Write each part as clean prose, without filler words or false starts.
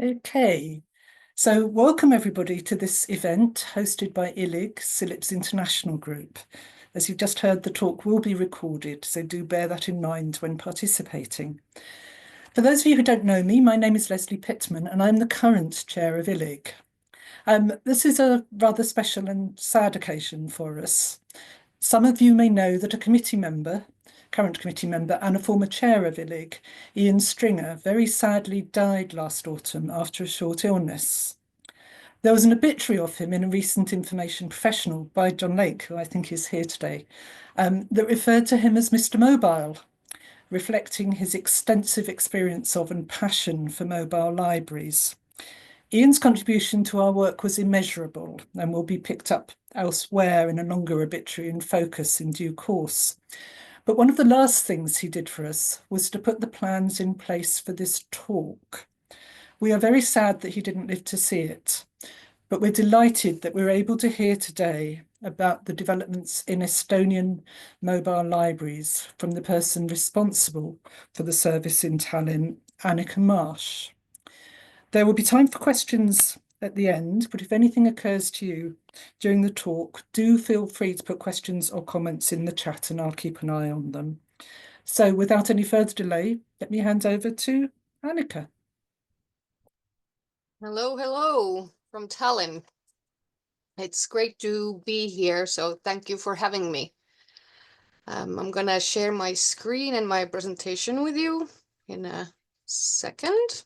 Okay, so welcome everybody to this event hosted by ILIG, CILIP's international group. As you've just heard, the talk will be recorded, so do bear that in mind when participating. For those of you who don't know me, my name is Leslie Pittman and I'm the current chair of ILIG. This is a rather special and sad occasion for us. Some of you may know that a current committee member and a former chair of ILIG, Ian Stringer, very sadly died last autumn after a short illness. There was an obituary of him in a recent Information Professional by John Lake, who I think is here today, that referred to him as Mr. Mobile, reflecting his extensive experience of and passion for mobile libraries. Ian's contribution to our work was immeasurable and will be picked up elsewhere in a longer obituary and focus in due course. But one of the last things he did for us was to put the plans in place for this talk. We are very sad that he didn't live to see it, but we're delighted that we're able to hear today about the developments in Estonian mobile libraries from the person responsible for the service in Tallinn, Annika Marsh. There will be time for questions at the end, but if anything occurs to you during the talk, do feel free to put questions or comments in the chat and I'll keep an eye on them. So without any further delay, let me hand over to Annika. Hello from Tallinn. It's great to be here, so thank you for having me. I'm gonna share my screen and my presentation with you in a second.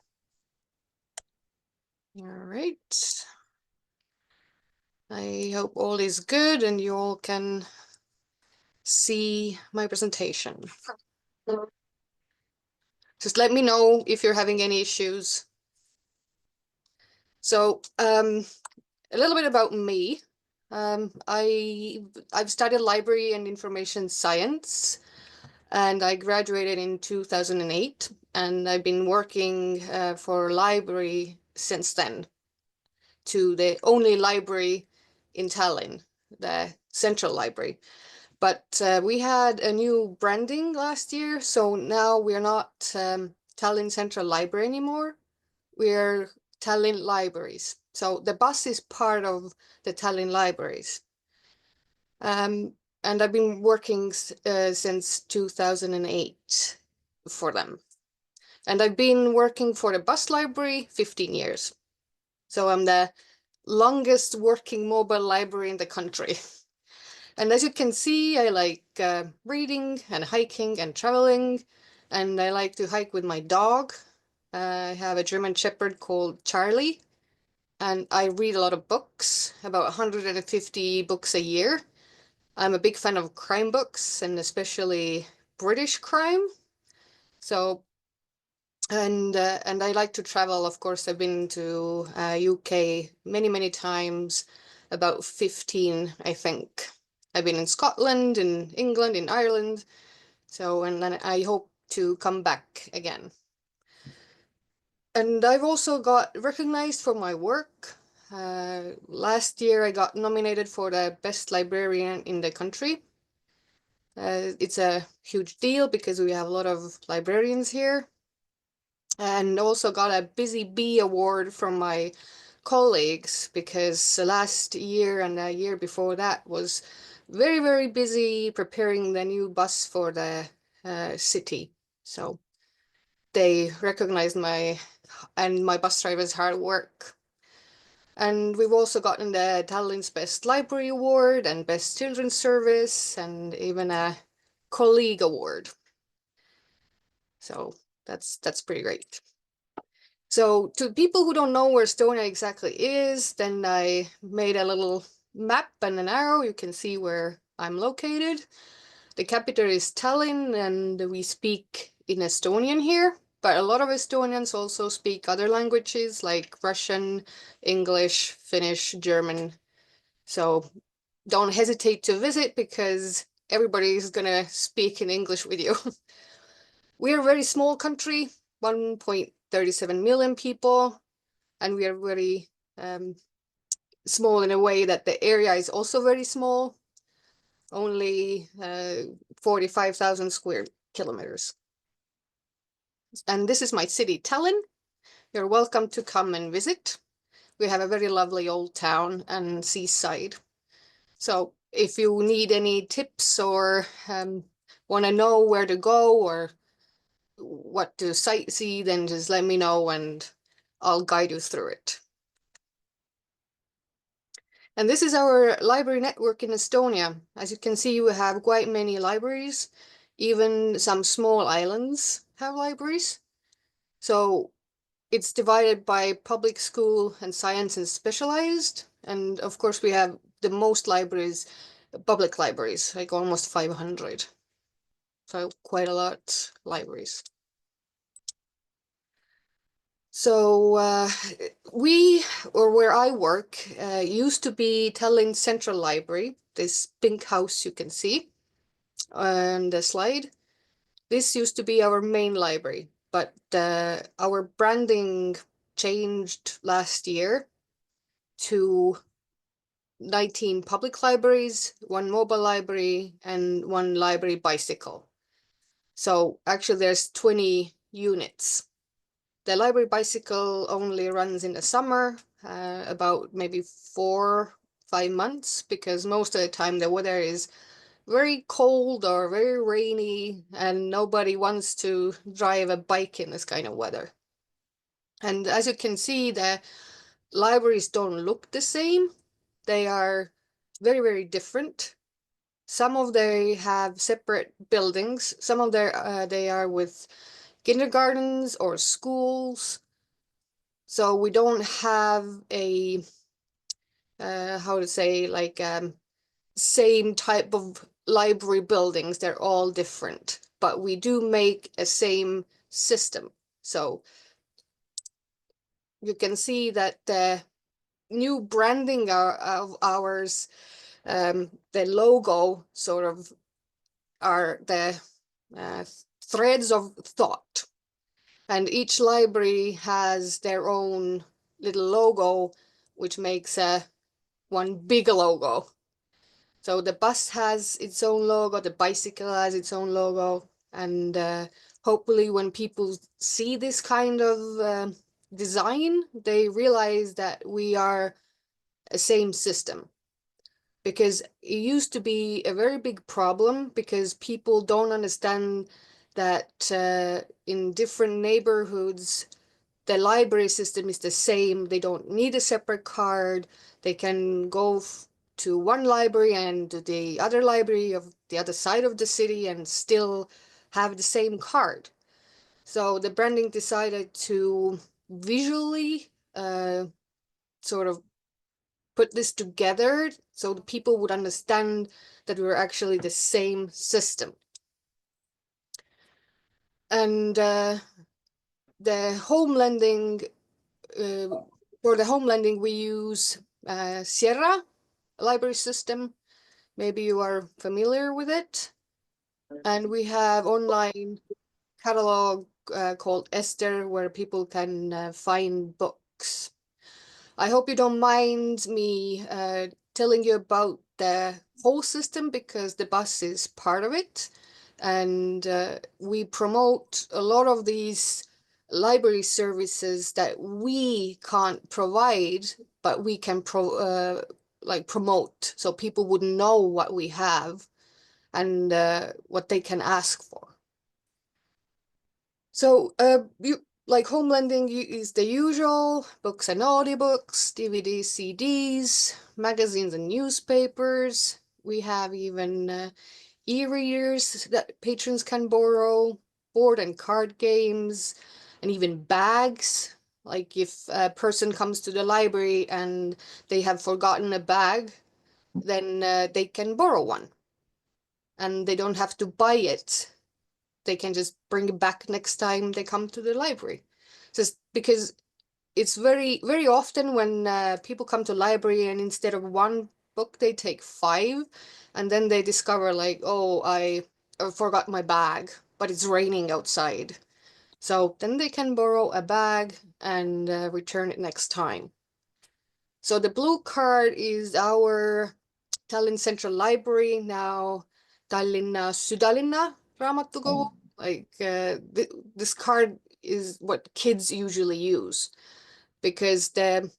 All right. I hope all is good and you all can see my presentation. Just let me know if you're having any issues. So a little bit about me. I've studied library and information science, and I graduated in 2008, and I've been working for a library since then, to the only library in Tallinn, the Central Library. But we had a new branding last year, so now we're not Tallinn Central Library anymore. We're Tallinn Libraries. So the bus is part of the Tallinn Libraries. And I've been working since 2008 for them. And I've been working for the bus library 15 years. So I'm the longest working mobile library in the country. And as you can see, I like reading and hiking and traveling. And I like to hike with my dog. I have a German Shepherd called Charlie. And I read a lot of books, about 150 books a year. I'm a big fan of crime books and especially British crime. So, and I like to travel. Of course, I've been to UK many times, about 15, I think. I've been in Scotland, in England, in Ireland. So, and then I hope to come back again. And I've also got recognized for my work. Last year, I got nominated for the best librarian in the country. It's a huge deal because we have a lot of librarians here. And also got a Busy Bee award from my colleagues because last year and the year before that was very busy preparing the new bus for the city. So they recognized my bus driver's hard work. And we've also gotten the Tallinn's Best Library Award and Best Children's Service and even a colleague award. So that's pretty great. So to people who don't know where Estonia exactly is, then I made a little map and an arrow. You can see where I'm located. The capital is Tallinn and we speak in Estonian here. But a lot of Estonians also speak other languages like Russian, English, Finnish, German. So don't hesitate to visit because everybody is going to speak in English with you. We're a very small country, 1.37 million people, and we are very small in a way that the area is also very small, only 45,000 square kilometers. And this is my city, Tallinn. You're welcome to come and visit. We have a very lovely old town and seaside. So if you need any tips or want to know where to go or what to sightsee, then just let me know and I'll guide you through it. And this is our library network in Estonia. As you can see, we have quite many libraries. Even some small islands have libraries. So it's divided by public school and science and specialized. And of course, we have the most libraries, public libraries, like almost 500. So quite a lot libraries. So where I work, used to be Tallinn Central Library, this pink house you can see on the slide. This used to be our main library, but our branding changed last year to 19 public libraries, 1 mobile library, and 1 library bicycle. So actually there's 20 units. The library bicycle only runs in the summer, about maybe 4-5 months, because most of the time the weather is very cold or very rainy and nobody wants to drive a bike in this kind of weather. And as you can see, the libraries don't look the same. They are very, very different. Some of they have separate buildings. Some of they are with kindergartens or schools. So we don't have a how to say, like same type of library buildings. They're all different, but we do make a same system. So you can see that the new branding of ours, the logo sort of are the threads of thought. And each library has their own little logo, which makes one big logo. So the bus has its own logo, the bicycle has its own logo, and hopefully when people see this kind of design, they realize that we are a same system. Because it used to be a very big problem because people don't understand that in different neighborhoods, the library system is the same. They don't need a separate card. They can go to one library and to the other library of the other side of the city and still have the same card. So the branding decided to visually sort of put this together so the people would understand that we were actually the same system. And the home lending, for the home lending, we use Sierra library system. Maybe you are familiar with it. And we have online catalog called Esther, where people can find books. I hope you don't mind me telling you about the whole system because the bus is part of it. And we promote a lot of these library services that we can't provide, but we can promote so people would know what we have and what they can ask for. So like home lending is the usual, books and audiobooks, DVDs, CDs, magazines and newspapers. We have even e-readers that patrons can borrow, board and card games, and even bags. Like if a person comes to the library and they have forgotten a bag, then they can borrow one. And they don't have to buy it. They can just bring it back next time they come to the library. Just because it's very, very often when people come to library and instead of 1 book, they take 5. And then they discover like, oh, I forgot my bag, but it's raining outside. So then they can borrow a bag and return it next time. So the blue card is our Tallinn Central Library, now Tallinna Südalinna Raamatukogu. Like this card is what kids usually use, because the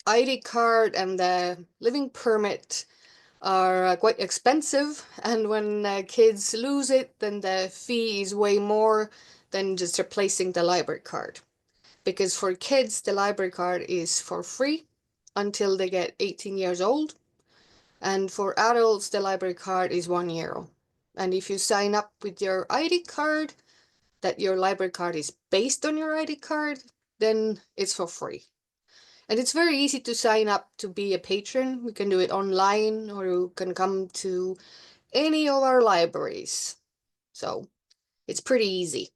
ID card and the living permit are quite expensive, and when kids lose it, then the fee is way more than just replacing the library card. Because for kids, the library card is for free until they get 18 years old, and for adults, the library card is €1. And if you sign up with your ID card, that your library card is based on your ID card, then it's for free. And it's very easy to sign up to be a patron. You can do it online, or you can come to any of our libraries. So it's pretty easy.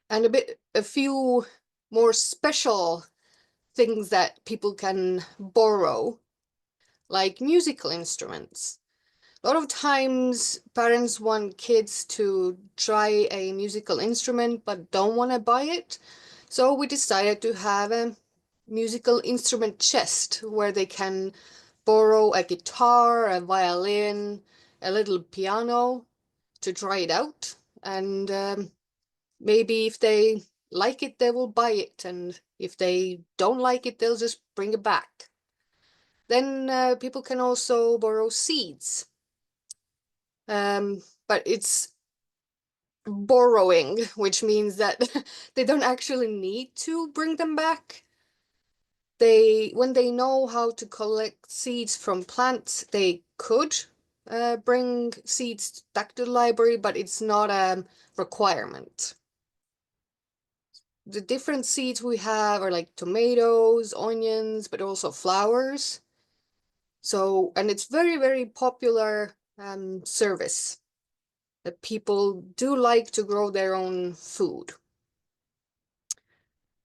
And a few more special things that people can borrow, like musical instruments. A lot of times parents want kids to try a musical instrument but don't want to buy it. So we decided to have a musical instrument chest where they can borrow a guitar, a violin, a little piano to try it out. And maybe if they like it, they will buy it. And if they don't like it, they'll just bring it back. Then people can also borrow seeds. But it's borrowing, which means that they don't actually need to bring them back. When they know how to collect seeds from plants, they could bring seeds back to the library, but it's not a requirement. The different seeds we have are like tomatoes, onions, but also flowers. So, and it's very, very popular service that people do like to grow their own food.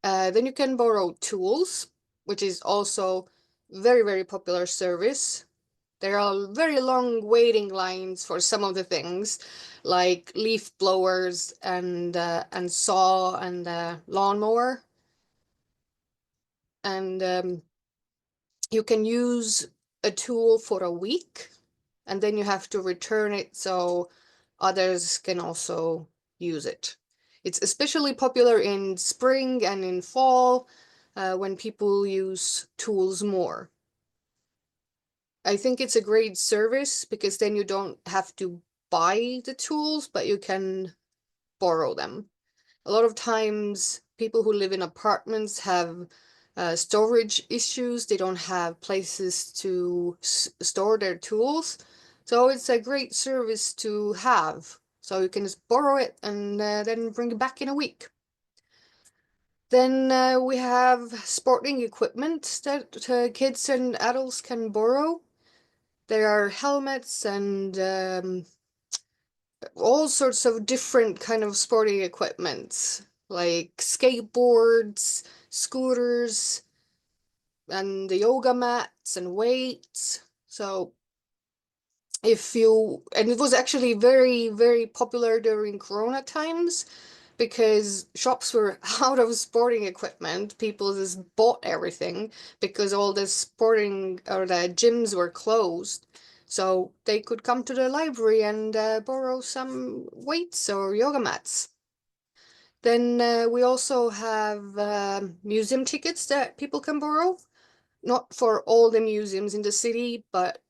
Then you can borrow tools, which is also very, very popular service. There are very long waiting lines for some of the things, like leaf blowers and saw and lawnmower. And you can use a tool for a week, and then you have to return it so others can also use it. It's especially popular in spring and in fall when people use tools more. I think it's a great service because then you don't have to buy the tools, but you can borrow them. A lot of times, people who live in apartments have storage issues. They don't have places to store their tools. So it's a great service to have. So you can just borrow it and then bring it back in a week. Then we have sporting equipment that kids and adults can borrow. There are helmets and all sorts of different kind of sporting equipment, like skateboards, scooters, and the yoga mats and weights. So and it was actually very, very popular during Corona times because shops were out of sporting equipment. People just bought everything because all the sporting or the gyms were closed. So they could come to the library and borrow some weights or yoga mats. Then we also have museum tickets that people can borrow. Not for all the museums in the city, but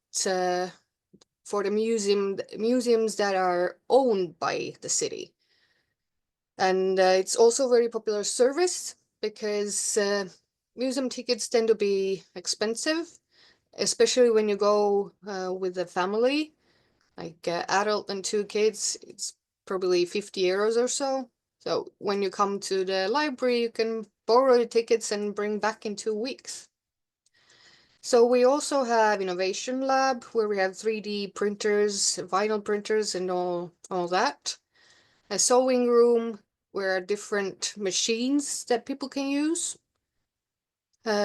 for the museums that are owned by the city. And it's also a very popular service because museum tickets tend to be expensive, especially when you go with a family, like adult and two kids. It's probably €50 or so. So when you come to the library, you can borrow the tickets and bring back in 2 weeks. So we also have Innovation Lab, where we have 3D printers, vinyl printers, and all that. A sewing room, where are different machines that people can use.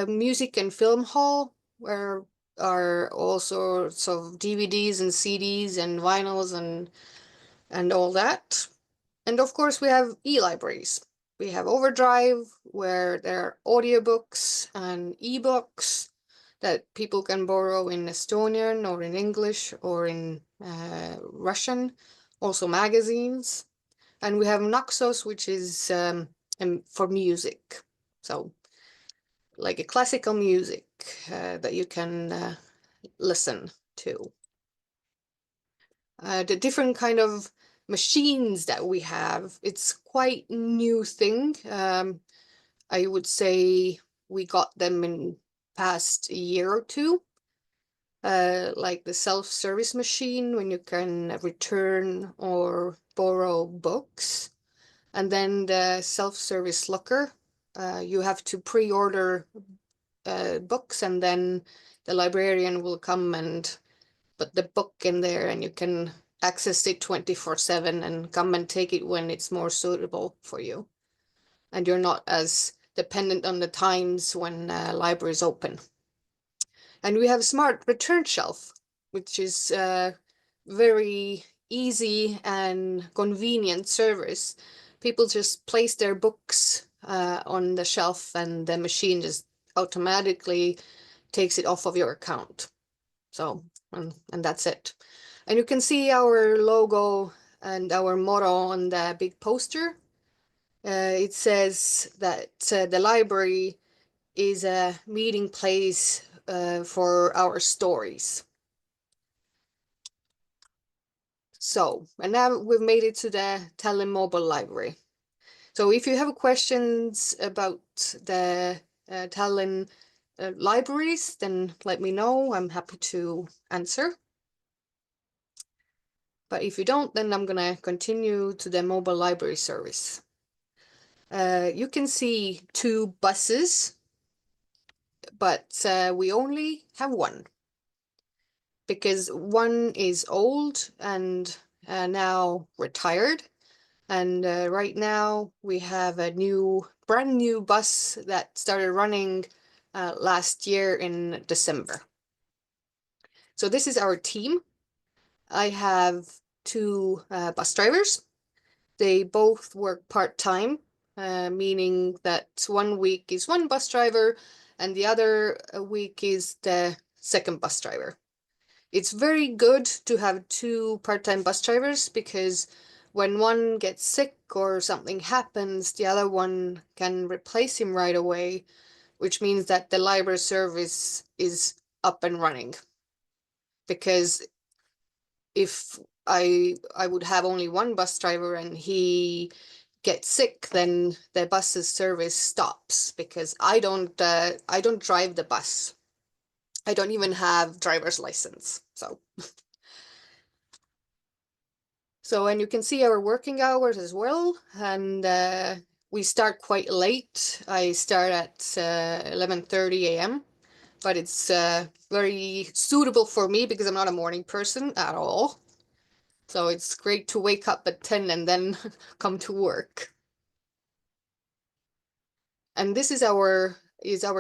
Music and film hall, where are all sorts of DVDs and CDs and vinyls and all that. And of course, we have e-libraries. We have Overdrive, where there are audiobooks and ebooks that people can borrow in Estonian or in English or in Russian also magazines. And we have Naxos, which is for music. So like a classical music that you can listen to. The different kind of machines that we have, it's quite new thing. I would say we got them in past year or two. Like the self-service machine when you can return or borrow books. And then the self-service locker. You have to pre-order books and then the librarian will come and put the book in there and you can access it 24/7 and come and take it when it's more suitable for you. And you're not as dependent on the times when libraries open. And we have smart return shelf, which is very easy and convenient service. People just place their books on the shelf and the machine just automatically takes it off of your account. So, and that's it. And you can see our logo and our motto on the big poster. It says that the library is a meeting place for our stories. So, and now we've made it to the Tallinn Mobile Library. So if you have questions about the Tallinn libraries, then let me know. I'm happy to answer. But if you don't, then I'm gonna continue to the mobile library service. You can see two buses, but we only have one because one is old and now retired. And right now we have a brand new bus that started running last year in December. So this is our team. I have two bus drivers. They both work part-time, meaning that one week is one bus driver and the other week is the second bus driver. It's very good to have two part-time bus drivers because when one gets sick or something happens, the other one can replace him right away, which means that the library service is up and running. Because if I would have only one bus driver and he gets sick, then the bus's service stops because I don't drive the bus. I don't even have driver's license. So and you can see our working hours as well, and we start quite late. I start at 11:30 a.m. but it's very suitable for me because I'm not a morning person at all. So it's great to wake up at 10 and then come to work. And this is our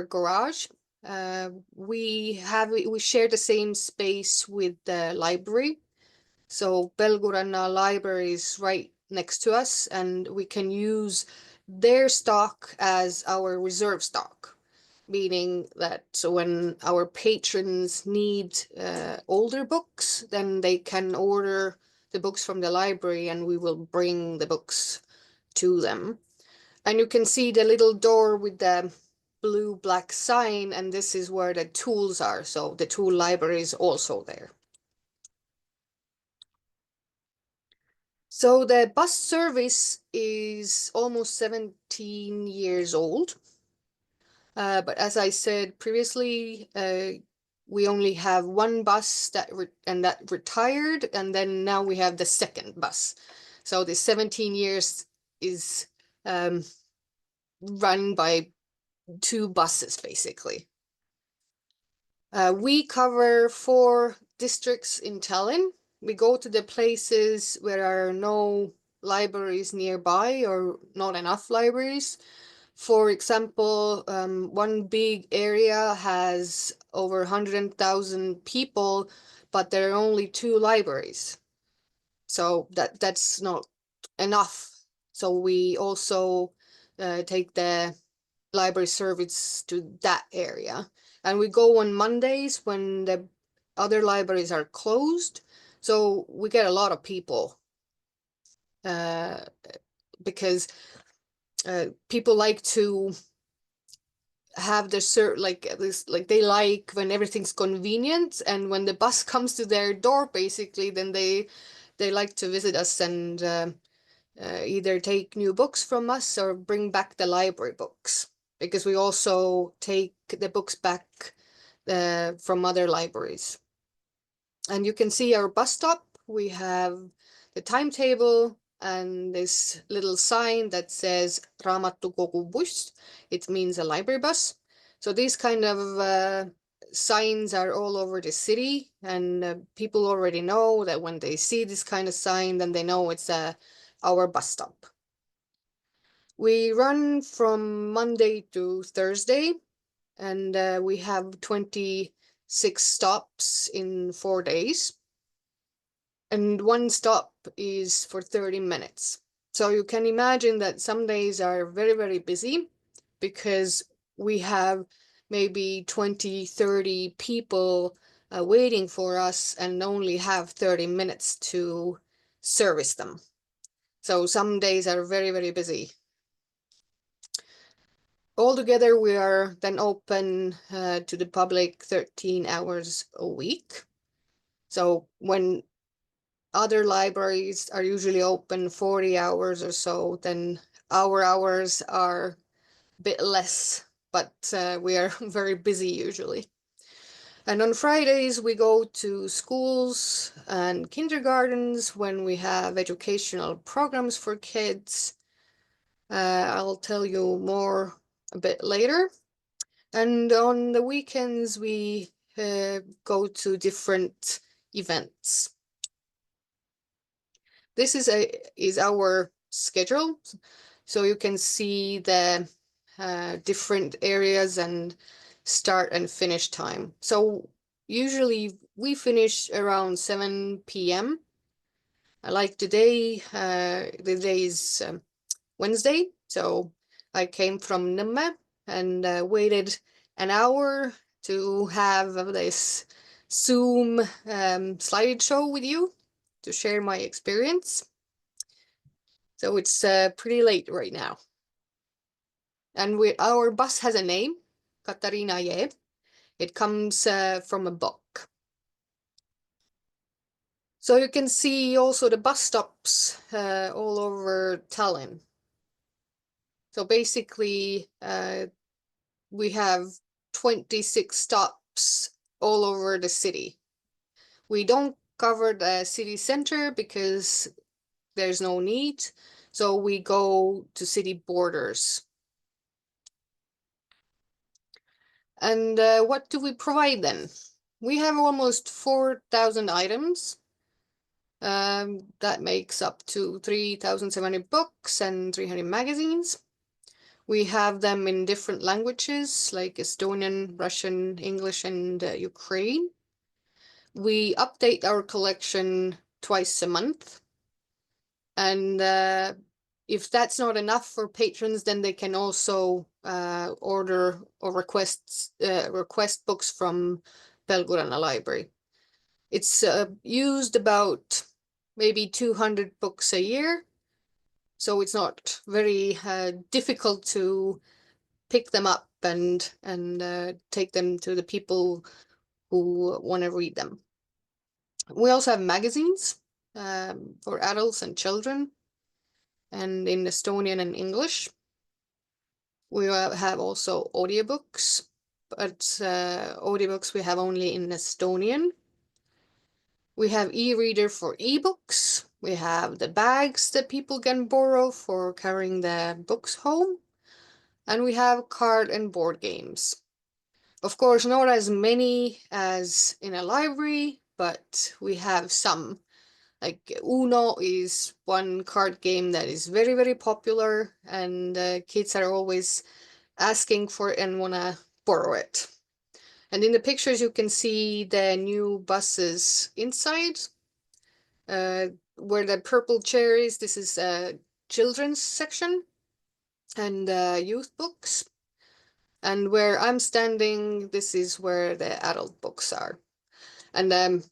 garage. We share the same space with the library. So Pelguranna Library is right next to us, and we can use their stock as our reserve stock, meaning that so when our patrons need older books, then they can order the books from the library and we will bring the books to them. And you can see the little door with the blue-black sign, and this is where the tools are. So the tool library is also there. So the bus service is almost 17 years old. But as I said previously, we only have one bus that retired, and then now we have the second bus. So the 17 years is run by two buses, basically. We cover 4 districts in Tallinn. We go to the places where there are no libraries nearby or not enough libraries. For example, one big area has over 100,000 people, but there are only 2 libraries. So that's not enough. So we also take the library service to that area. And we go on Mondays when the other libraries are closed. So we get a lot of people because people like to have their like this, like they like when everything's convenient, and when the bus comes to their door, basically, then they like to visit us and either take new books from us or bring back the library books, because we also take the books back from other libraries. And you can see our bus stop. We have the timetable and this little sign that says Raamatukogu buss. It means a library bus. So these kind of signs are all over the city, and people already know that when they see this kind of sign, then they know it's our bus stop. We run from Monday to Thursday, and we have 26 stops in 4 days. And one stop is for 30 minutes. So you can imagine that some days are very, very busy, because we have maybe 20, 30 people waiting for us and only have 30 minutes to service them. So some days are very, very busy. Altogether, we are then open to the public 13 hours a week. So when other libraries are usually open 40 hours or so, then our hours are a bit less, but we are very busy usually. And on Fridays, we go to schools and kindergartens when we have educational programs for kids. I'll tell you more a bit later. And on the weekends, we go to different events. This is our schedule, so you can see the different areas and start and finish time. So usually we finish around 7 p.m. Like today, the day is Wednesday, so I came from Nimme and waited an hour to have this Zoom slideshow with you to share my experience. So it's pretty late right now. And our bus has a name, Katarina. It comes from a book. So you can see also the bus stops all over Tallinn. So basically, we have 26 stops all over the city. We don't cover the city center because there's no need. So we go to city borders. And what do we provide then? We have almost 4,000 items. That makes up to 3,700 books and 300 magazines. We have them in different languages like Estonian, Russian, English, and Ukraine. We update our collection twice a month. And if that's not enough for patrons, then they can also order or request books from Pelgurana Library. It's used about maybe 200 books a year, so it's not very difficult to pick them up and take them to the people who want to read them. We also have magazines for adults and children, and in Estonian and English. We have also audiobooks, but audiobooks we have only in Estonian. We have e-reader for ebooks. We have the bags that people can borrow for carrying their books home. And we have card and board games. Of course, not as many as in a library, but we have some. Like Uno is one card game that is very, very popular, and kids are always asking for it and want to borrow it. And in the pictures, you can see the new buses inside, where the purple chair is. This is a children's section and youth books. And where I'm standing, this is where the adult books are. And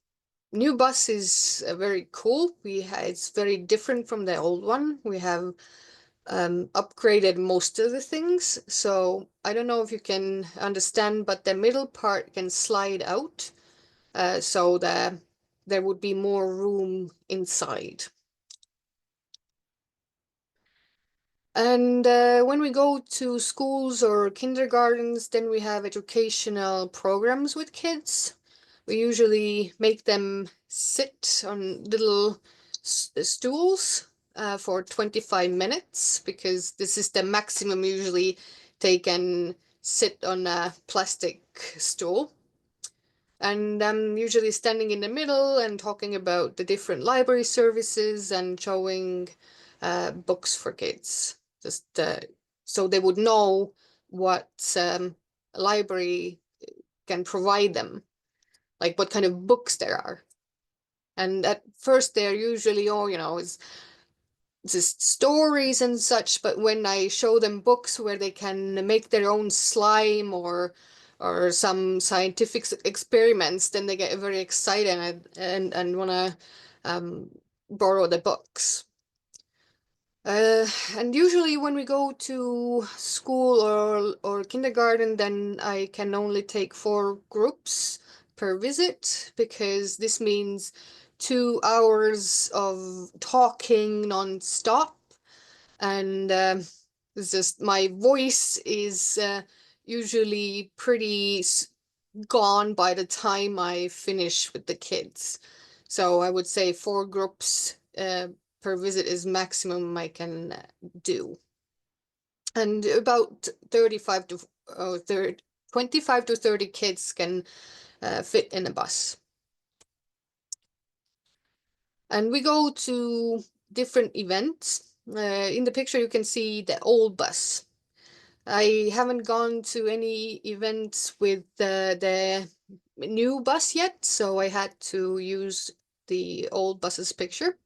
new bus is very cool. It's very different from the old one. We have upgraded most of the things. So I don't know if you can understand, but the middle part can slide out, so there would be more room inside. And when we go to schools or kindergartens, then we have educational programs with kids. We usually make them sit on little stools for 25 minutes, because this is the maximum usually they can sit on a plastic stool. And I'm usually standing in the middle and talking about the different library services and showing books for kids, just so they would know what a library can provide them, like what kind of books there are. And at first they're usually, oh, it's just stories and such, but when I show them books where they can make their own slime or some scientific experiments, then they get very excited and want to borrow the books. And usually when we go to school or kindergarten, then I can only take 4 groups per visit, because this means 2 hours of talking non-stop. And it's just my voice is usually pretty gone by the time I finish with the kids. So I would say 4 groups per visit is maximum I can do. And about 35 to 25 to 30 kids can fit in a bus. And we go to different events. In the picture you can see the old bus. I haven't gone to any events with the new bus yet, so I had to use the old bus's picture.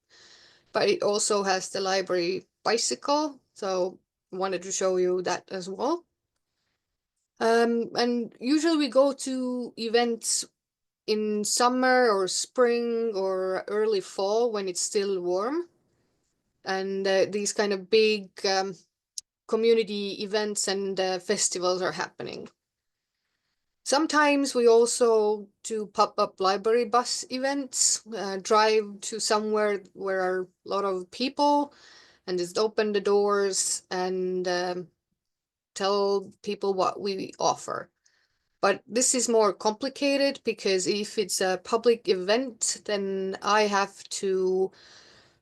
But it also has the library bicycle, so I wanted to show you that as well. And usually we go to events in summer or spring or early fall when it's still warm. And these kind of big community events and festivals are happening. Sometimes we also do pop-up library bus events, drive to somewhere where are a lot of people and just open the doors and tell people what we offer. But this is more complicated, because if it's a public event, then I have to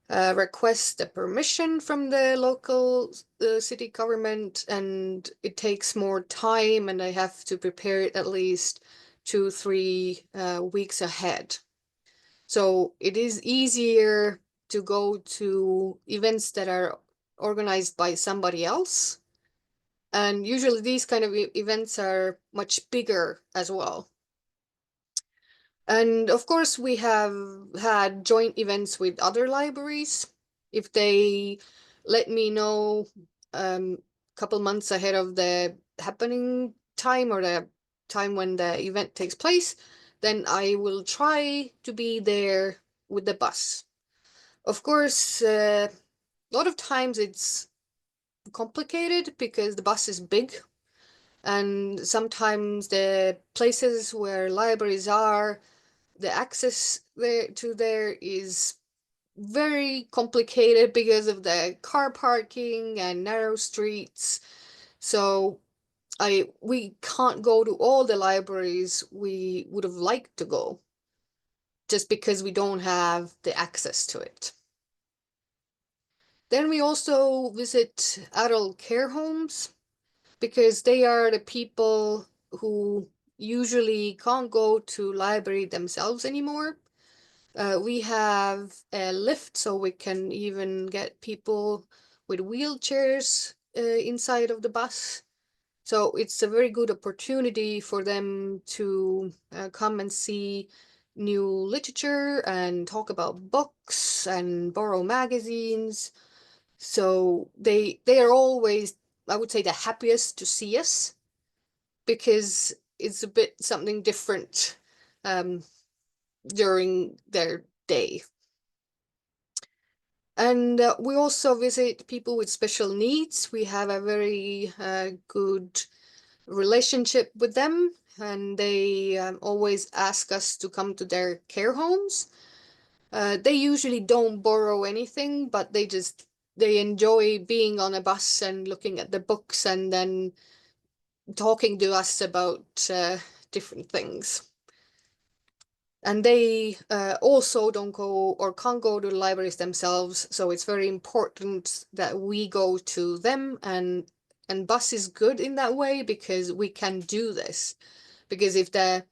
request a permission from the local city government, and it takes more time, and I have to prepare it at least 2-3 weeks ahead. So it is easier to go to events that are organized by somebody else. And usually these kind of events are much bigger as well. And of course, we have had joint events with other libraries. If they let me know a couple months ahead of the happening time or the time when the event takes place, then I will try to be there with the bus. Of course, a lot of times it's complicated because the bus is big, and sometimes the places where libraries are, the access there is very complicated because of the car parking and narrow streets. So we can't go to all the libraries we would have liked to go, just because we don't have the access to it. Then we also visit adult care homes, because they are the people who usually can't go to library themselves anymore. We have a lift, so we can even get people with wheelchairs inside of the bus. So it's a very good opportunity for them to come and see new literature and talk about books and borrow magazines. So they are always, I would say, the happiest to see us, because it's a bit something different. during their day. And we also visit people with special needs. We have a very good relationship with them, and they always ask us to come to their care homes. They usually don't borrow anything, but they enjoy being on a bus and looking at the books and then talking to us about different things. And they also don't go or can't go to the libraries themselves, so it's very important that we go to them, and bus is good in that way because we can do this. Because if the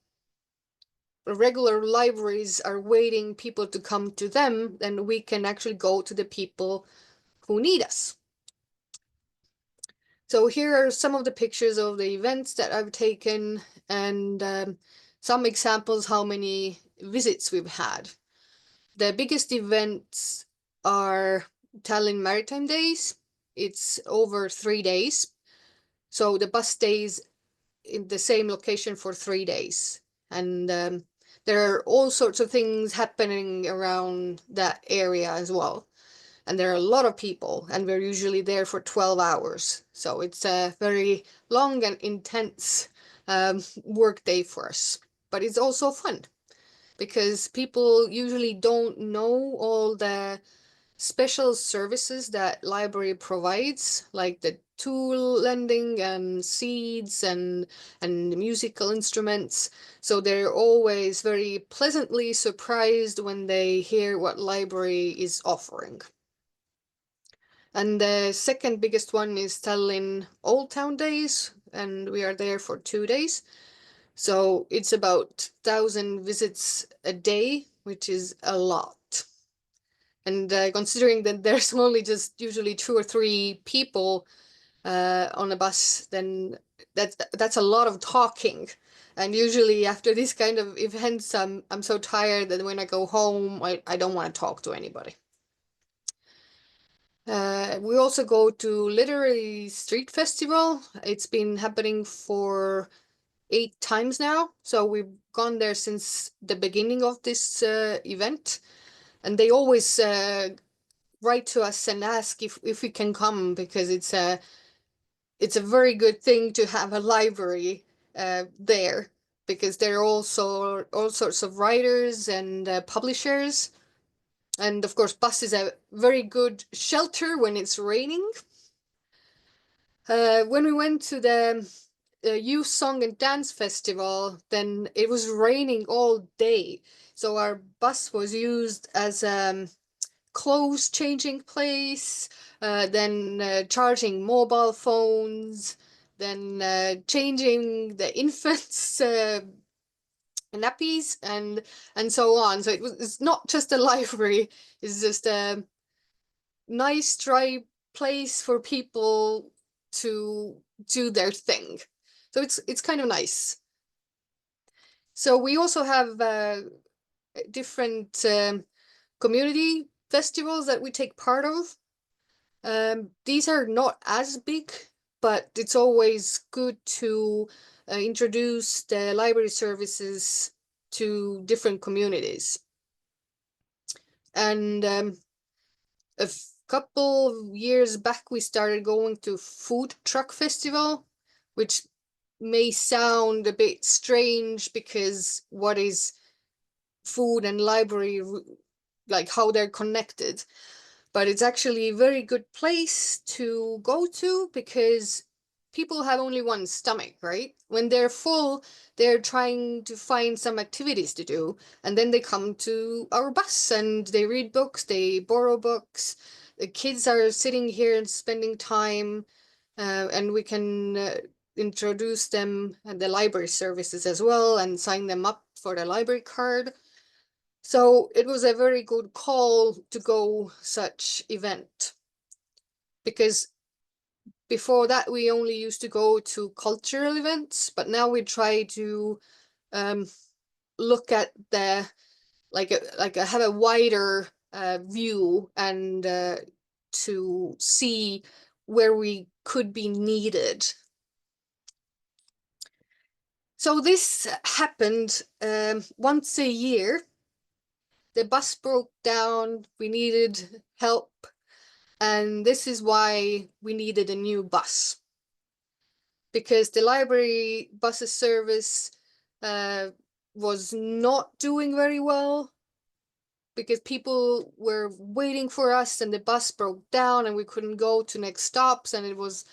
regular libraries are waiting people to come to them, then we can actually go to the people who need us. So here are some of the pictures of the events that I've taken, and some examples how many visits we've had. The biggest events are Tallinn Maritime Days. It's over 3 days. So the bus stays in the same location for 3 days. And there are all sorts of things happening around that area as well. And there are a lot of people, and we're usually there for 12 hours. So it's a very long and intense work day for us. But it's also fun because people usually don't know all the special services that library provides, like the tool lending and seeds and musical instruments. So they're always very pleasantly surprised when they hear what library is offering. And the second biggest one is Tallinn Old Town Days, and we are there for 2 days. So it's about 1,000 visits a day, which is a lot. And considering that there's only just usually 2 or 3 people on a bus, then that's a lot of talking. And usually after this kind of events, I'm so tired that when I go home, I don't want to talk to anybody. We also go to Literary Street Festival. It's been happening for 8 times now. So we've gone there since the beginning of this event. And they always write to us and ask if we can come, because it's a very good thing to have a library there, because there are also all sorts of writers and publishers. And of course, bus is a very good shelter when it's raining. When we went to the Youth Song and Dance Festival, then it was raining all day. So our bus was used as clothes changing place, then charging mobile phones, then changing the infants' nappies, and so on. So it's not just a library; it's just a nice dry place for people to do their thing. So it's kind of nice. So we also have different community festivals that we take part of. These are not as big, but it's always good to introduce the library services to different communities. And a couple of years back, we started going to Food Truck Festival, which may sound a bit strange because what is food and library, like how they're connected? But it's actually a very good place to go to because people have only one stomach, right? When they're full, they're trying to find some activities to do, and then they come to our bus and they read books, they borrow books. The kids are sitting here and spending time, and we can introduce them and the library services as well and sign them up for the library card. So it was a very good call to go such event, because before that we only used to go to cultural events, but now we try to look at the have a wider view and to see where we could be needed. So this happened once a year. the bus broke down, we needed help, and this is why we needed a new bus. Because the library buses service was not doing very well, because people were waiting for us and the bus broke down and we couldn't go to next stops, and it was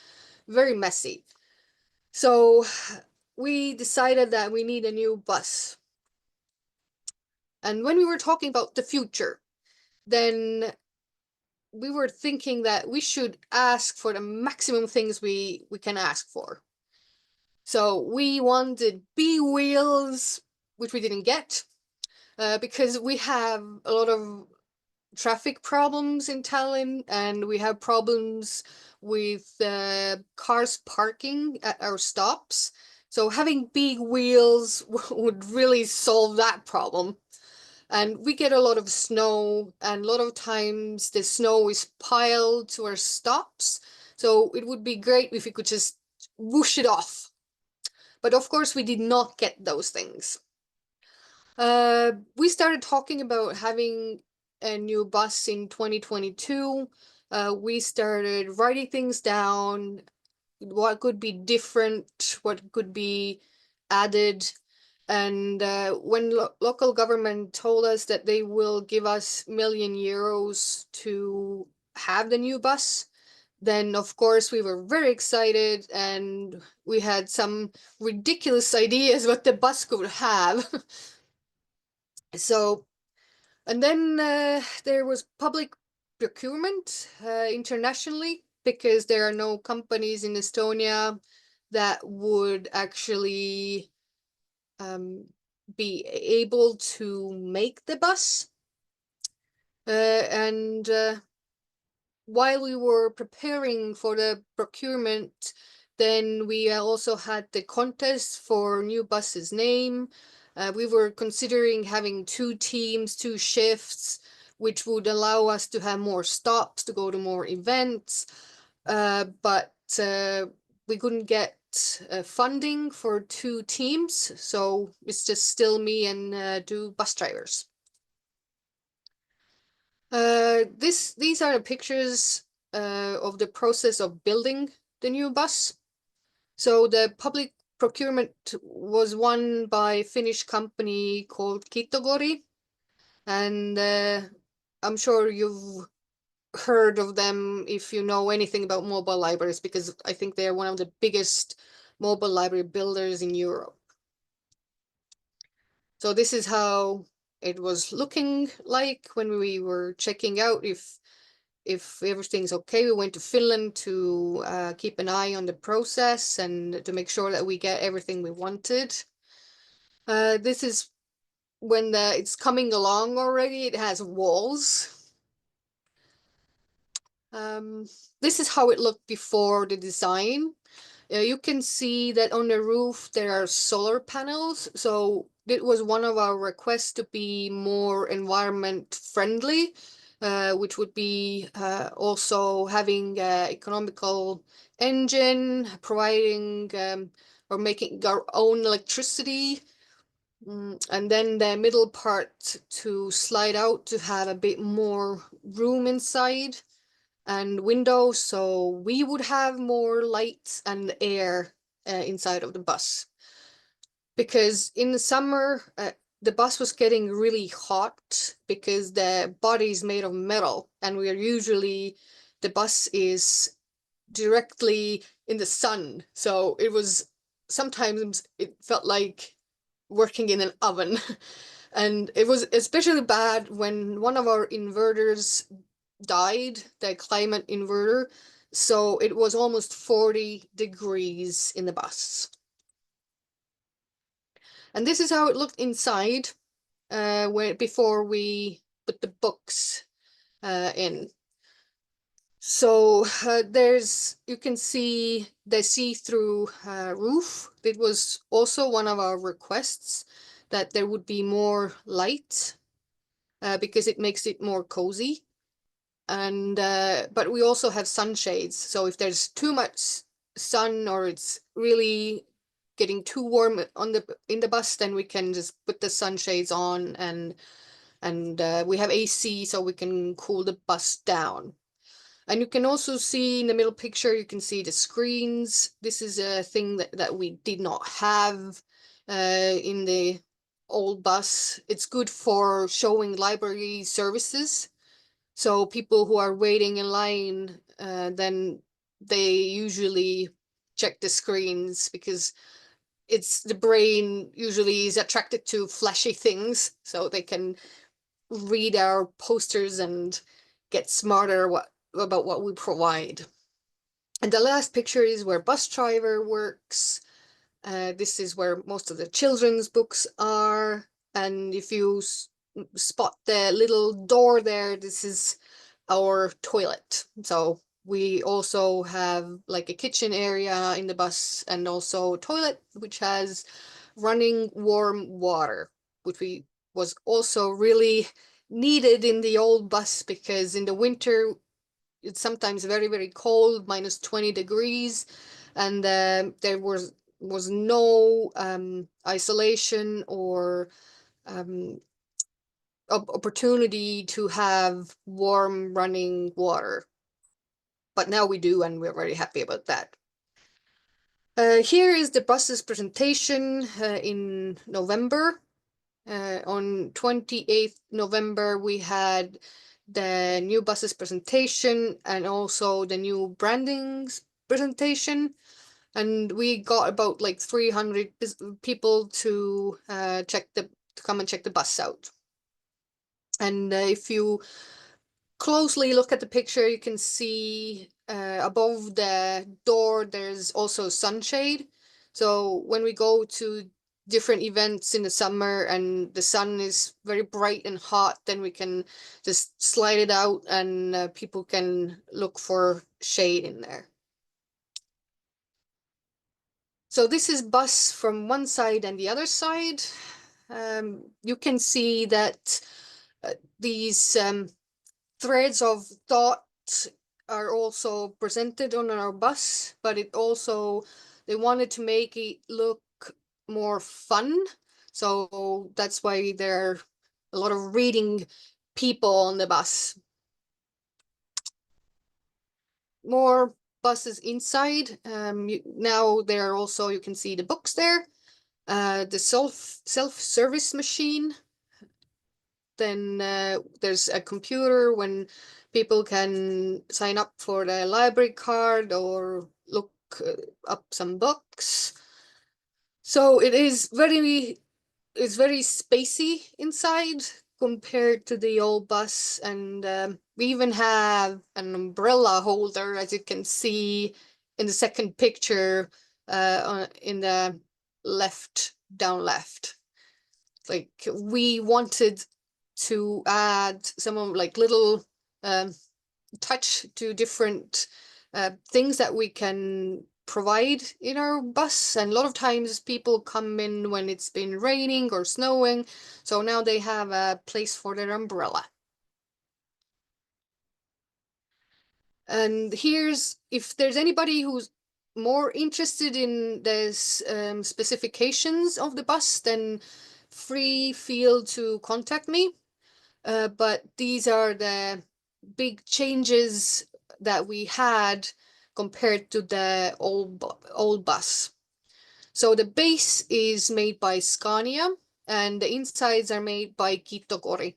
very messy. So we decided that we need a new bus. And when we were talking about the future, then we were thinking that we should ask for the maximum things we can ask for. So we wanted B wheels, which we didn't get, because we have a lot of traffic problems in Tallinn, and we have problems with cars parking at our stops. So having big wheels would really solve that problem. And we get a lot of snow, and a lot of times the snow is piled to our stops. So it would be great if we could just whoosh it off. But of course, we did not get those things. We started talking about having a new bus in 2022. We started writing things down, what could be different, what could be added. And when local government told us that they will give us €1,000,000 to have the new bus, then of course we were very excited, and we had some ridiculous ideas what the bus could have. So, and then there was public procurement internationally, because there are no companies in Estonia that would actually be able to make the bus. And while we were preparing for the procurement, then we also had the contest for new bus's name. We were considering having 2 teams, 2 shifts, which would allow us to have more stops, to go to more events. But we couldn't get funding for 2 teams, so it's just still me and 2 bus drivers. These are the pictures of the process of building the new bus. So the public procurement was won by a Finnish company called Kitogori, and I'm sure you've heard of them if you know anything about mobile libraries, because I think they're one of the biggest mobile library builders in Europe. So this is how it was looking like when we were checking out if everything's okay. We went to Finland to keep an eye on the process and to make sure that we get everything we wanted. This is when it's coming along already. It has walls. This is how it looked before the design. You can see that on the roof there are solar panels. So it was one of our requests to be more environment friendly, which would be also having an economical engine, providing or making our own electricity. And then the middle part to slide out to have a bit more room inside and windows, so we would have more lights and air inside of the bus. Because in the summer, the bus was getting really hot because the body is made of metal, and the bus is directly in the sun. So sometimes it felt like working in an oven. And it was especially bad when one of our inverters died, the climate inverter, so it was almost 40 degrees in the bus. And this is how it looked inside before we put the books in. So you can see the see-through roof. It was also one of our requests that there would be more light because it makes it more cozy. And but we also have sunshades, so if there's too much sun or it's really getting too warm in the bus, then we can just put the sunshades on and and we have AC so we can cool the bus down. And you can also see in the middle picture, you can see the screens. This is a thing that we did not have in the old bus. It's good for showing library services. So people who are waiting in line, then they usually check the screens because the brain usually is attracted to flashy things, so they can read our posters and get smarter about what we provide. And the last picture is where bus driver works. This is where most of the children's books are. And if you spot the little door there, this is our toilet. So we also have like a kitchen area in the bus and also a toilet, which has running warm water, which was also really needed in the old bus because in the winter it's sometimes very, very cold, minus 20 degrees, and there was no isolation or opportunity to have warm running water. But now we do, and we're very happy about that. Here is the bus's presentation in November. On 28th November, we had the new buses presentation and also the new brandings presentation. And we got about like 300 people to come and check the bus out. And if you closely look at the picture, you can see above the door, there's also sunshade. So when we go to different events in the summer and the sun is very bright and hot, then we can just slide it out and people can look for shade in there. So this is bus from one side and the other side. You can see that these threads of thought are also presented on our bus, but they wanted to make it look more fun. So that's why there are a lot of reading people on the bus. More buses inside. Now there are also, you can see the books there. The self-service machine. Then there's a computer when people can sign up for the library card or look up some books. So it's very spacey inside compared to the old bus, and we even have an umbrella holder, as you can see in the second picture in the down left. Like we wanted to add some of like little touch to different things that we can provide in our bus. And a lot of times people come in when it's been raining or snowing, so now they have a place for their umbrella. And if there's anybody who's more interested in the specifications of the bus, then feel to contact me. But these are the big changes that we had compared to the old bus. So the base is made by Scania and the insides are made by Kitokori.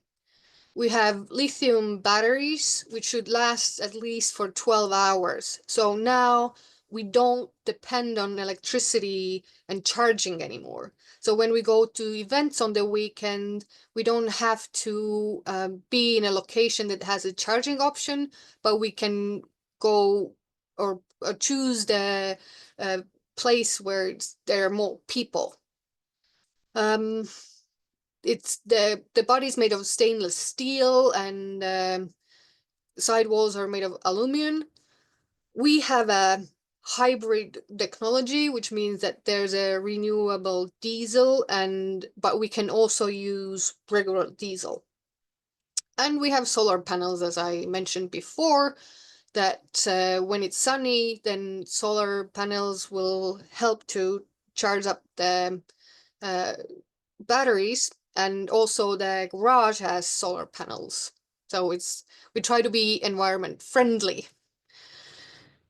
We have lithium batteries, which should last at least for 12 hours. So now we don't depend on electricity and charging anymore. So when we go to events on the weekend, we don't have to be in a location that has a charging option, but we can go or choose the place where there are more people. It's the body is made of stainless steel and sidewalls are made of aluminum. We have a hybrid technology, which means that there's a renewable diesel but we can also use regular diesel. And we have solar panels, as I mentioned before, that when it's sunny, then solar panels will help to charge up the batteries. And also the garage has solar panels. So we try to be environment friendly.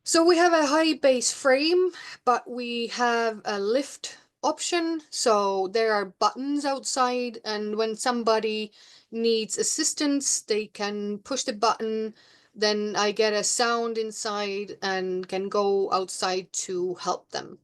So we have a high base frame, but we have a lift option. So there are buttons outside, and when somebody needs assistance, they can push the button. Then I get a sound inside and can go outside to help them.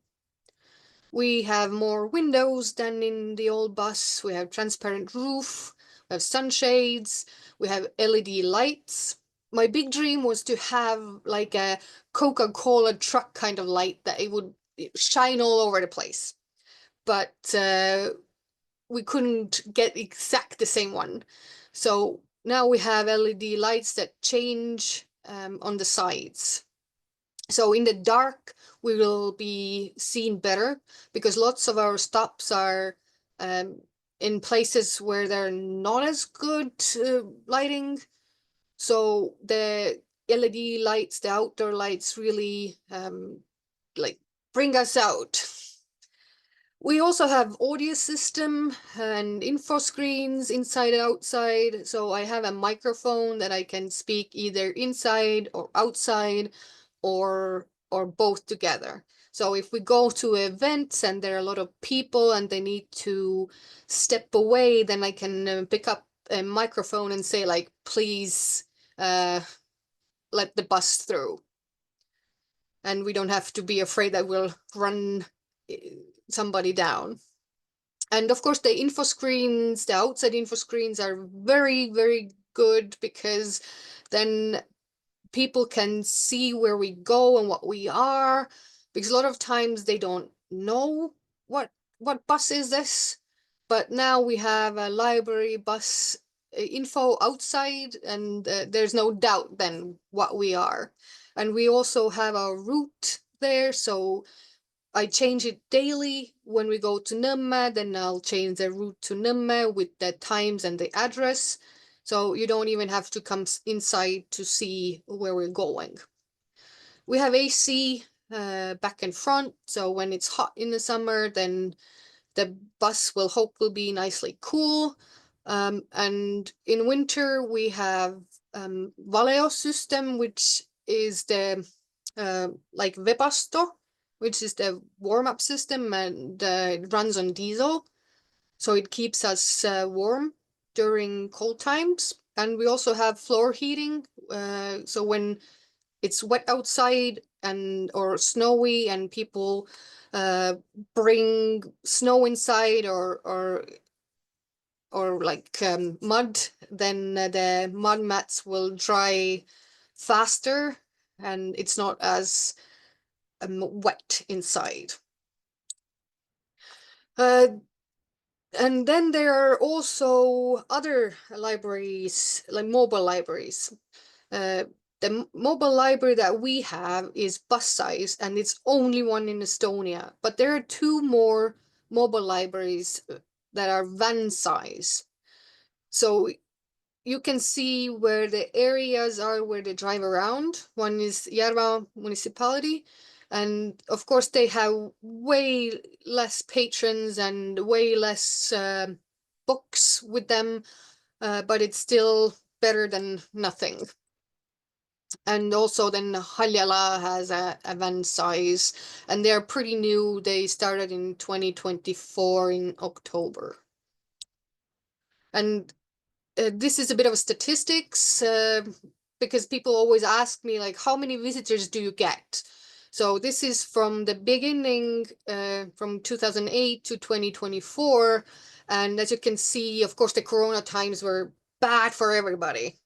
We have more windows than in the old bus. We have transparent roof, we have sunshades, we have LED lights. My big dream was to have like a Coca-Cola truck kind of light that it would shine all over the place. But we couldn't get exact the same one. So now we have LED lights that change on the sides. So in the dark, we will be seen better because lots of our stops are in places where they're not as good lighting. So the LED lights, the outdoor lights really like bring us out. We also have audio system and info screens inside and outside. So I have a microphone that I can speak either inside or outside or both together. So if we go to events and there are a lot of people and they need to step away, then I can pick up a microphone and say like, please let the bus through. And we don't have to be afraid that we'll run somebody down. And of course, the info screens, the outside info screens are very, very good because then people can see where we go and what we are. Because a lot of times they don't know what bus is this. But now we have a library bus info outside, and there's no doubt then what we are. And we also have our route there, so I change it daily. When we go to Numme, then I'll change the route to Numme with the times and the address. So you don't even have to come inside to see where we're going. We have AC back and front. So when it's hot in the summer, then the bus will hopefully be nicely cool. And in winter, we have Valeo system, which is the like Webasto, which is the warm-up system, and it runs on diesel. So it keeps us warm during cold times. And we also have floor heating. So when it's wet outside and or snowy and people bring snow inside or like mud, then the mud mats will dry faster and it's not as wet inside. And then there are also other libraries, like mobile libraries. The mobile library that we have is bus size, and it's only one in Estonia. But there are two more mobile libraries that are van size. So you can see where the areas are where they drive around. One is Järva municipality. And of course, they have way less patrons and way less books with them, but it's still better than nothing. And also then Haljala has a van size, and they're pretty new. They started in 2024 in October. And this is a bit of a statistics because people always ask me like, how many visitors do you get? So this is from the beginning, from 2008 to 2024. And as you can see, of course, the Corona times were bad for everybody.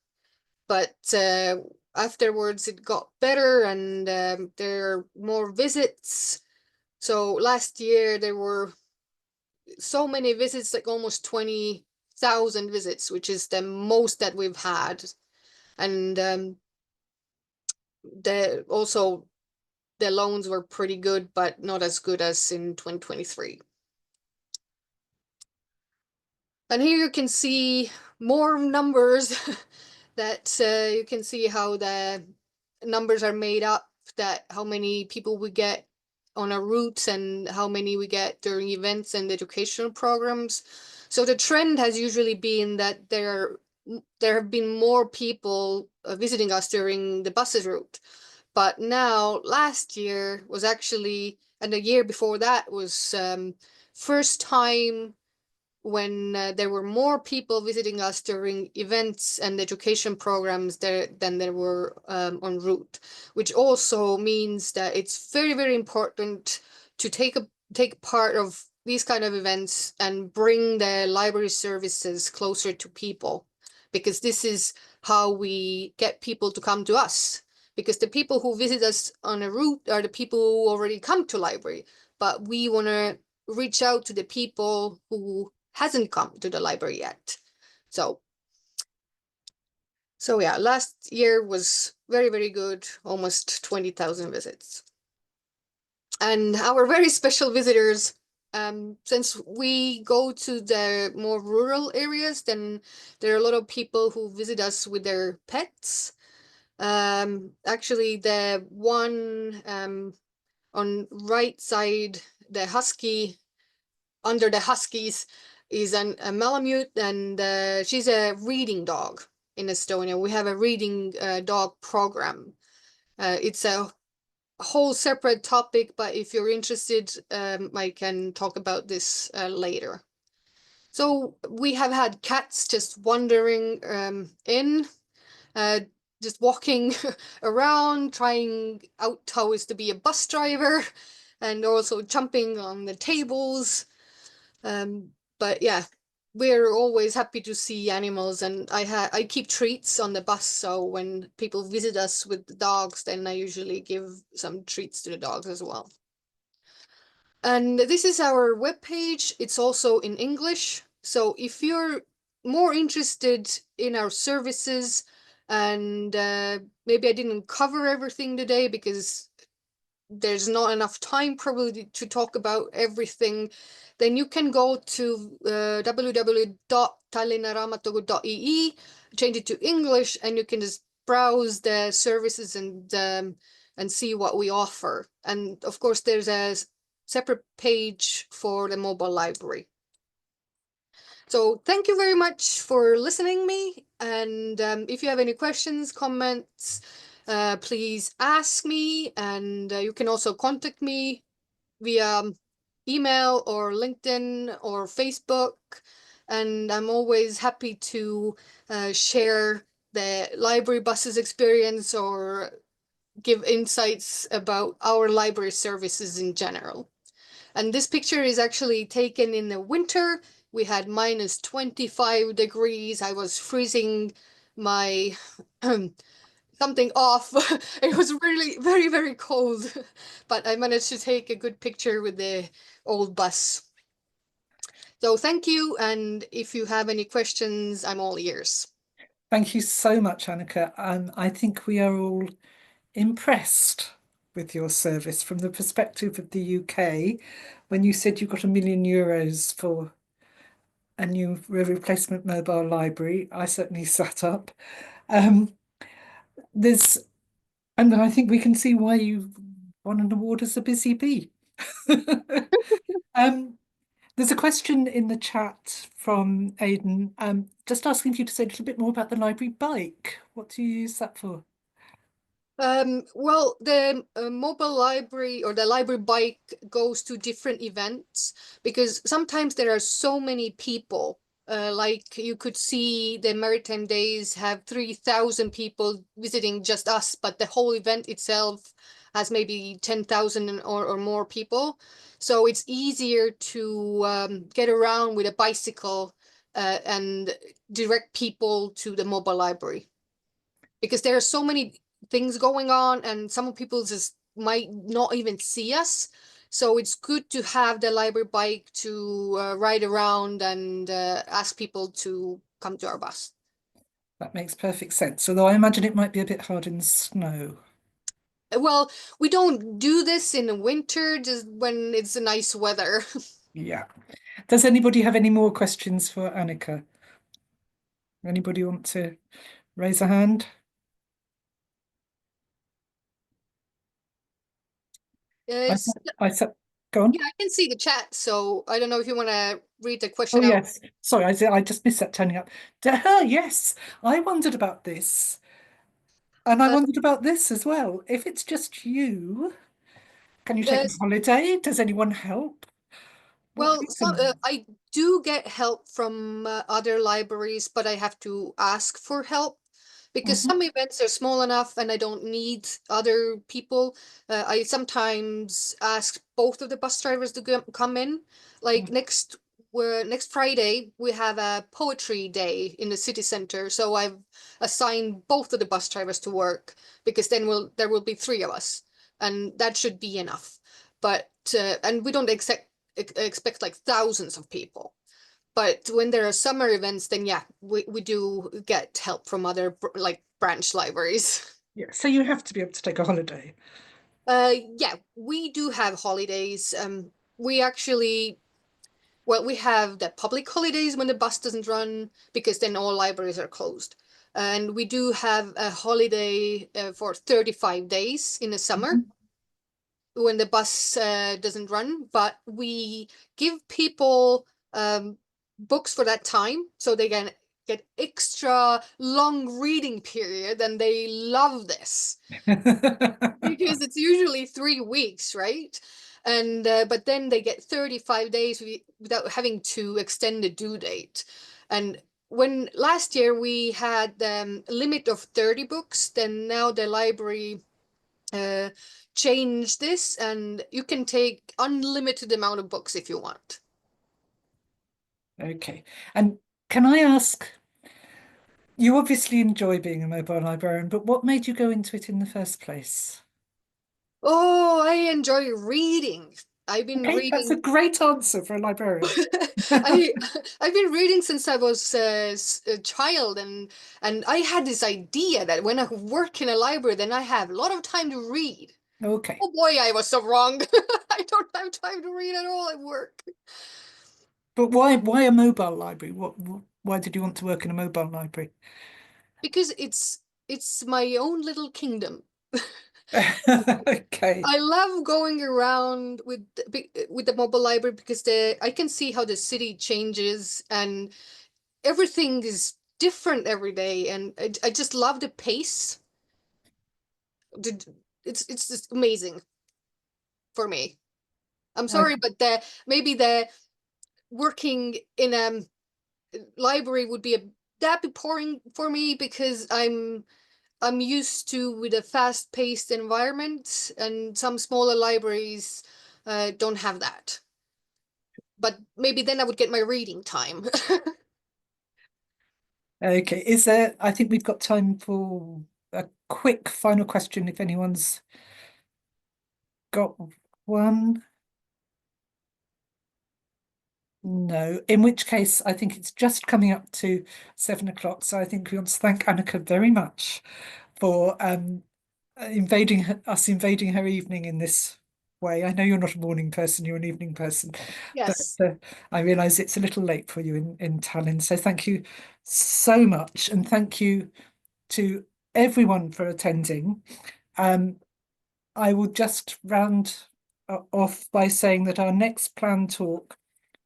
But afterwards it got better and there are more visits. So last year there were so many visits, like almost 20,000 visits, which is the most that we've had. And also the loans were pretty good, but not as good as in 2023. And here you can see more numbers that you can see how the numbers are made up, that how many people we get on our routes and how many we get during events and educational programs. So the trend has usually been that there have been more people visiting us during the buses route. But now last year was actually, and the year before that was first time when there were more people visiting us during events and education programs there than there were en route, which also means that it's very, very important to take part of these kind of events and bring the library services closer to people, because this is how we get people to come to us. Because the people who visit us on a route are the people who already come to library, but we want to reach out to the people who hasn't come to the library yet. So yeah, last year was very, very good, almost 20,000 visits. And our very special visitors, since we go to the more rural areas, then there are a lot of people who visit us with their pets. Actually, the one on right side, the husky, under the huskies, is a Malamute, and she's a reading dog in Estonia. We have a reading dog program. It's a whole separate topic, but if you're interested, I can talk about this later. So we have had cats just wandering in, just walking around, trying out how is to be a bus driver, and also jumping on the tables. But yeah, we're always happy to see animals, and I keep treats on the bus, so when people visit us with the dogs, then I usually give some treats to the dogs as well. And this is our webpage. It's also in English. So if you're more interested in our services, and maybe I didn't cover everything today because there's not enough time probably to talk about everything, then you can go to www.tallinnaraamatukogu.ee, change it to English, and you can just browse the services and see what we offer. And of course, there's a separate page for the mobile library. So thank you very much for listening me. And if you have any questions, comments, please ask me. And you can also contact me via email or LinkedIn or Facebook. And I'm always happy to share the library buses experience or give insights about our library services in general. And this picture is actually taken in the winter. We had minus 25 degrees. I was freezing my something off. It was really very, very cold, but I managed to take a good picture with the old bus. So thank you. And if you have any questions, I'm all ears. Thank you so much, Annika. I think we are all impressed with your service from the perspective of the UK. When you said you got €1 million for a new replacement mobile library, I certainly sat up. Um, there's, and I think we can see why you won an award as a busy bee. Um, there's a question in the chat from Aidan, just asking you to say a little bit more about the library bike. What do you use that for? Well, the mobile library or the library bike goes to different events because sometimes there are so many people. Like you could see the Maritime Days have 3,000 people visiting just us, but the whole event itself has maybe 10,000 or more people. So it's easier to get around with a bicycle and direct people to the mobile library, because there are so many things going on and some people just might not even see us. So it's good to have the library bike to ride around and ask people to come to our bus. That makes perfect sense, although I imagine it might be a bit hard in the snow. Well, we don't do this in the winter, just when it's a nice weather. Yeah. Does anybody have any more questions for Annika? Anybody want to raise a hand? I, It's, I said, go on. yeah, I can see the chat, so I don't know if you want to read the Oh, question out. yes. Sorry, I just missed that turning up. Yes, I wondered about this. And I Uh, wondered about this as well. If it's just you, can you take uh, a holiday? Does anyone help? What Well, happens? I do get help from other libraries, but I have to ask for help because Mhm. some events are small enough and I don't need other people. I sometimes ask both of the bus drivers to come in. Like next Friday, we have a poetry day in the city center, so I've assigned both of the bus drivers to work because then there will be three of us, and that should be enough. But and we don't expect like thousands of people. But when there are summer events, then yeah, we do get help from other like branch libraries. Yeah, so you have to be able to take a holiday. Yeah, we do have holidays. We actually, well, we have the public holidays when the bus doesn't run because then all libraries are closed. And we do have a holiday for 35 days in the summer Mhm. when the bus doesn't run, but we give people books for that time so they can get extra long reading period, and they love this because it's usually 3 weeks, right? And but then they get 35 days without having to extend the due date. And when last year we had a limit of 30 books, then now the library uh, change this and you can take unlimited amount of books if you want. Okay. And can I ask, you obviously enjoy being a mobile librarian, but what made you go into it in the first place? Oh, I enjoy reading. I've been Okay, that's a reading. great answer for a librarian. I I've been reading since I was a child, and I had this idea that when I work in a library, then I have a lot of time to read. Okay. Oh boy, I was so wrong. I don't have time to read at all at work But why a mobile library? Why did you want to work in a mobile library? because it's my own little kingdom. Okay. I love going around with the mobile library because I can see how the city changes and everything is different every day, and I just love the pace. It's just amazing for me. I'm I, sorry, but the maybe the working in a library would be that be boring for me because I'm used to with a fast-paced environment, and some smaller libraries don't have that. But maybe then I would get my reading time. okay. I think we've got time for a quick final question if anyone's got one. No, in which case I think it's just coming up to 7 o'clock. So I think we want to thank Annika very much for invading her evening in this way. I know you're not a morning person, you're an evening person, but Yes. I realise it's a little late for you in Tallinn. So thank you so much, and thank you to everyone for attending. Um, I will just round off by saying that our next planned talk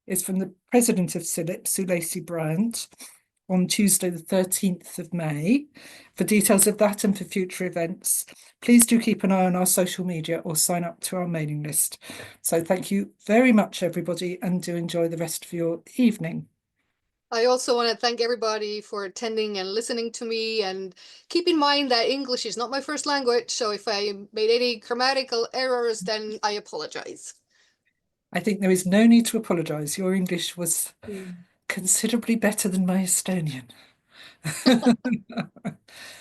is from the president of CILIP, Sue Lacey-Bryant, on Tuesday, the 13th of May. For details of that and for future events, please do keep an eye on our social media or sign up to our mailing list. So thank you very much, everybody, and do enjoy the rest of your evening. I also want to thank everybody for attending and listening to me, and keep in mind that English is not my first language, so if I made any grammatical errors, then I apologize. I think there is no need to apologise. Your English was Mm. considerably better than my Estonian.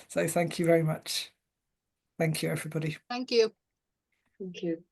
So thank you very much. Thank you, everybody. Thank you. Thank you.